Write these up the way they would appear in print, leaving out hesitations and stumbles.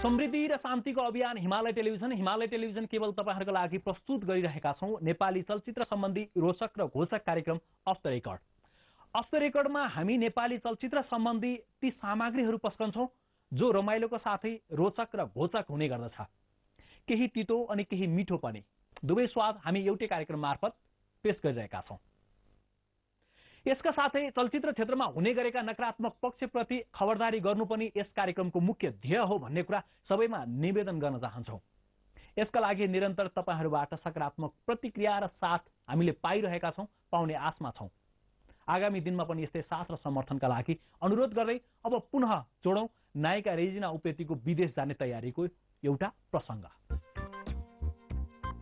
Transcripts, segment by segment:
समृद्धि र शान्तिको अभियान हिमालय टेलिभिजन केवल तपाईहरुको लागि प्रस्तुत गरिरहेका छौं नेपाली चलचित्र सम्बन्धी रोचक र घोषक कार्यक्रम off the record. Off the रेकर्डमा हामी नेपाली चलचित्र सम्बन्धी ती सामग्रीहरू पस्कन्छौं जो रमाइलोको साथै रोचक र घोषक हुने गर्दछ। केही तितो अनि केही मिठो पनि, दुवै स्वाद हामी एउटै कार्यक्रम मार्फत पेश गरिरहेका छौं। यसका साथै चलचित्र क्षेत्रमा हुने गरेका नकारात्मक पक्षप्रति खबरदारी गर्नु पनि यस कार्यक्रमको मुख्य ध्येय हो भन्ने कुरा सबैमा निवेदन गर्न चाहन्छौं। यसका लागि निरन्तर तपाईहरुबाट सकारात्मक प्रतिक्रिया र साथ हामीले पाइरहेका छौं, पाउने आशमा छौं। आगामी दिनमा पनि यस्तै साथ र समर्थनका लागि अनुरोध गर्दै अब पुनः जोडौं नायिका रेजिना उप्रेतीको विदेश जाने तयारीको एउटा प्रसंग।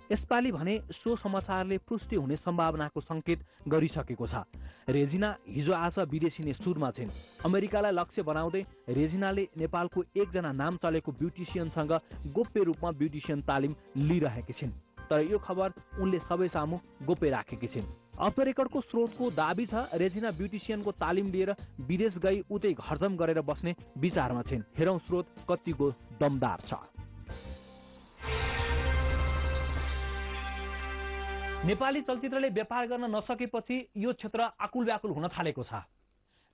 यसपालि भने सो समाचारले पुष्टि हुने सम्भावनाको संकेत गरिसकेको छ। रेजिना हिजो आज विदेशिने सुरमा छिन्। अमेरिकालाई लक्ष्य बनाउँदै रेजिनाले नेपालको एकजना नाम चलेको ब्युटिसियनसँग गोप्य रूपमा ब्युटिसियन तालिम लिइरहेकी छिन्। तर यो खबर उनले सबै सामु गोप्य राखेकी छिन्। अफ द रेकर्डको स्रोतको दाबी छ रेजिना ब्युटिसियनको तालिम लिएर विदेश गई उतै घरजम गरेर बस्ने विचारमा छिन्। हेरौं स्रोत कतिको दमदार छ। नेपाली चलचित्रले व्यापार गर्न नसकेपछि यो क्षेत्र आकुल व्याकुल हुन थालेको छ।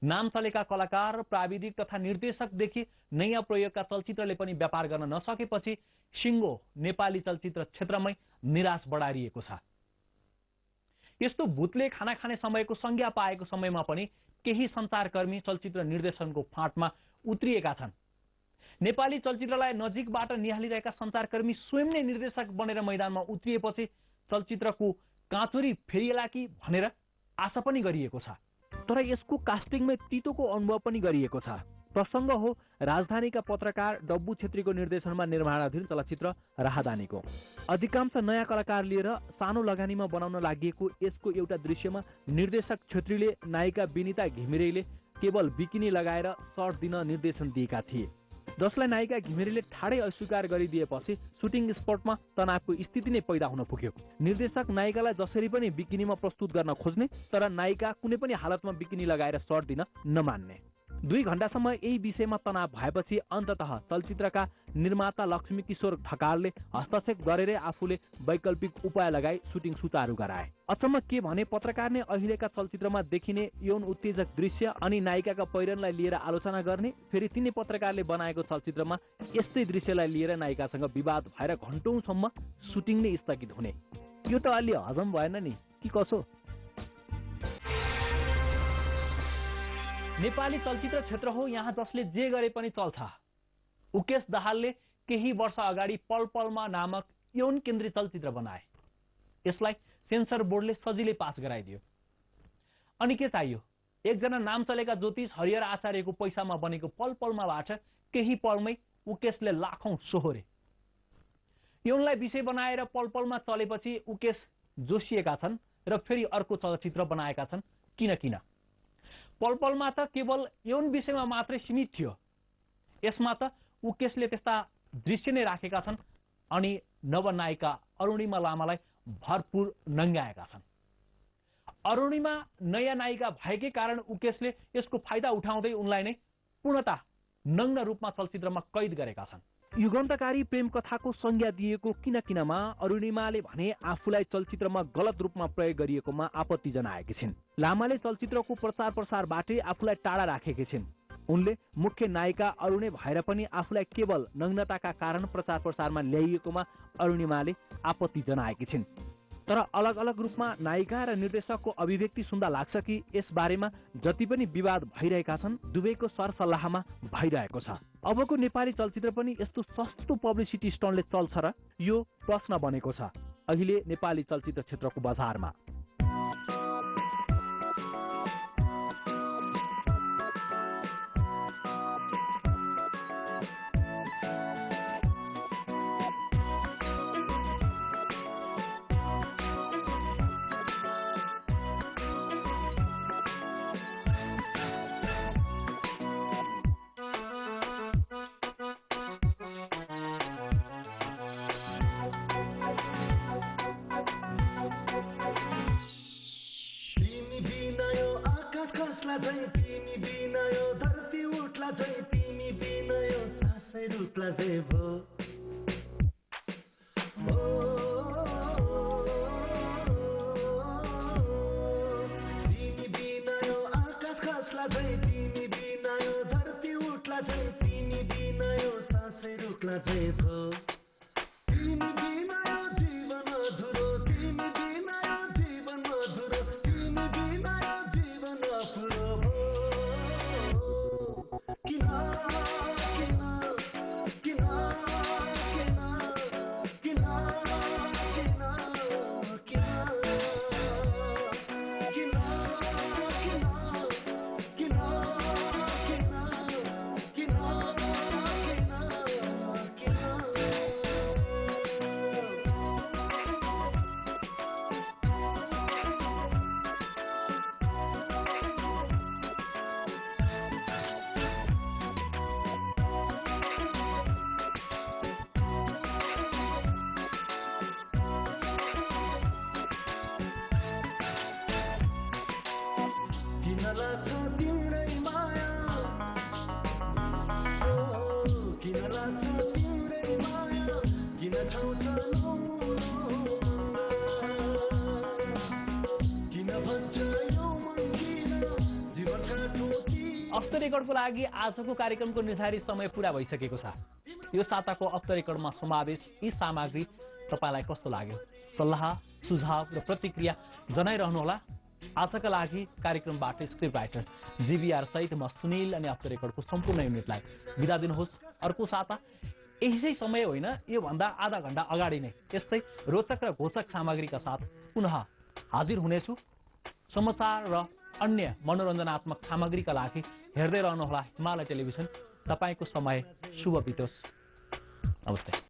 नाम चलेका कलाकार, प्राविधिक तथा निर्देशकदेखि नयाँ प्रयोगका चलचित्रले पनि व्यापार गर्न नसकेपछि सिङ्गो नेपाली चलचित्र क्षेत्रमै निराश बढारिएको छ। यस्तो भूतले खाना खाने समयको संज्ञा पाएको समयमा पनि केही सञ्चारकर्मी चलचित्र निर्देशनको फाँटमा उत्रिएका छन्। नेपाली चलचित्रलाई नजिकबाट निहालिरहेका सञ्चारकर्मी स्वयं नै निर्देशक बनेर मैदानमा उत्रिएपछि चलचित्रको काँचुरी फेरिएला कि भनेर आशा पनि गरिएको छ। तर यसको कास्टिङमै तितोको अनुभव पनि गरिएको छ। प्रसंग हो राजधानीका पत्रकार डब्बु छेत्रीको निर्देशनमा निर्माणाधीन चलचित्र राहदानीको। अधिकांश नयाँ कलाकार लिएर सानो लगानीमा बनाउन लागि यसको एउटा दृश्यमा निर्देशक छेत्रीले नायिका विनिता घिमिरेले केवल बिकिनी लगाएर सर्ट दिन निर्देशन दिएका थिए, जसलाई नायिका घिमिरेले ठाडै अस्वीकार गरिदिएपछि सुटिङ स्पटमा तनावको स्थिति नै पैदा हुन पुग्यो। निर्देशक नायिकालाई जसरी पनि बिकिनीमा प्रस्तुत गर्न खोज्ने, तर नायिका कुनै पनि हालतमा बिकिनी लगाएर सर्ट दिन नमान्ने। 2 घण्टासम्म यही विषयमा तनाव भएपछि अन्ततः चलचित्रका निर्माता लक्ष्मी किशोर ढकालले हस्तक्षेप गरेरै आफूले वैकल्पिक उपाय लगाई सुटिङ सुचारू गराए। अचम्म के भने पत्रकार नै अहिलेका चलचित्रमा देखिने यौन उत्तेजक दृश्य अनि नायिकाका पहिरनलाई लिएर आलोचना गर्ने, फेरि तिनै पत्रकारले बनाएको चलचित्रमा यस्तै दृश्यलाई लिएर नायिकासँग विवाद भएर घण्टौंसम्म सुटिङ नै स्थगित हुने। यो त अलि हजम भएन नि कि कसो? नेपाली चलचित्र क्षेत्र हो यहाँ जसले जे गरे पनि चल्छ। उकेश दाहालले केही वर्ष अगाडि पल पलमा नामक यौन केन्द्रित चलचित्र बनाए। यसलाई सेन्सर बोर्डले सजिलै पास गराइदियो। अनि के चाहियो? एकजना नाम चलेका ज्योतिष हरिहर आचार्यको पैसामा बनेको पल पलमाबाट केही पलमै उकेशले लाखौं सोहोरे। यौनलाई विषय बनाएर पल पलमा चलेपछि उकेश जोसिएका छन् र फेरि अर्को चलचित्र बनाएका छन्। किन? पल पलमा त केवल यौन विषयमा मात्रै सीमित थियो। यसमा त उकेशले त्यस्ता दृश्य नै राखेका छन् अनि नवनायिका अरुणिमा लामालाई भरपूर नङ्गाएका छन्। अरुणिमा नयाँ नायिका भएकै कारण उकेशले यसको फाइदा उठाउँदै उनलाई नै पूर्णतः नग्न रूपमा चलचित्रमा कैद गरेका छन्। युगान्तकारी प्रेम कथाको संज्ञा दिएको किनमा अरुणिमाले भने आफूलाई चलचित्रमा गलत रूपमा प्रयोग गरिएकोमा आपत्ति जनाएकी छिन्। लामाले चलचित्रको प्रचार प्रसारबाटै आफूलाई टाढा राखेकी छिन्। उनले मुख्य नायिका अरुणे भएर पनि आफूलाई केवल नग्नताका कारण प्रचार प्रसारमा ल्याइएकोमा अरुणिमाले आपत्ति जनाएकी छिन्। तर अलग अलग रूपमा नायिका र निर्देशकको अभिव्यक्ति सुन्दा लाग्छ कि यस बारेमा जति पनि विवाद भइरहेका छन् दुवैको सरसल्लाहमा भइरहेको छ। अबको नेपाली चलचित्र पनि यस्तो सस्तो पब्लिसिटी स्टन्टले चल्छ र यो प्रश्न बनेको छ अहिले नेपाली चलचित्र क्षेत्रको बजारमा। खासला चाहिँ भो तिमी बिना यो आकाश खासला चाहिँ तिमी बिना यो धरती उठ्ला चाहिँ तिमी बिना यो सासै रुख्ला चाहिँ भो तिमी बिना यो जीवन अधुरो तिमी बिना यो जीवन अधुरो तिमी बिना यो जीवन अपुरो भो किन किन किन अफ द रेकर्डको लागि आजको कार्यक्रमको निर्धारित समय पूरा भइसकेको छ। यो साताको अफ द रेकर्डमा समावेश यी सामग्री तपाईलाई कस्तो लाग्यो? सल्लाह, सुझाव र प्रतिक्रिया जनाइरहनुहोला। आजका लागि कार्यक्रमबाट स्क्रिप्ट राइटर जीबीआर सहित म सुनिल अनि अफ द रेकर्डको सम्पूर्ण युनिटलाई बिदा दिनुहोस्। अर्को साता यसै समय होइन, यो भन्दा आधा घण्टा अगाडि नै यस्तै रोचक र घोषक सामग्रीका साथ पुनः हाजिर हुनेछु। समाचार र अन्य मनोरञ्जनात्मक सामग्रीका लागि हेर्दै रहनुहोला हिमालय टेलिभिजन। तपाईको समय शुभ बितोस्। नमस्ते।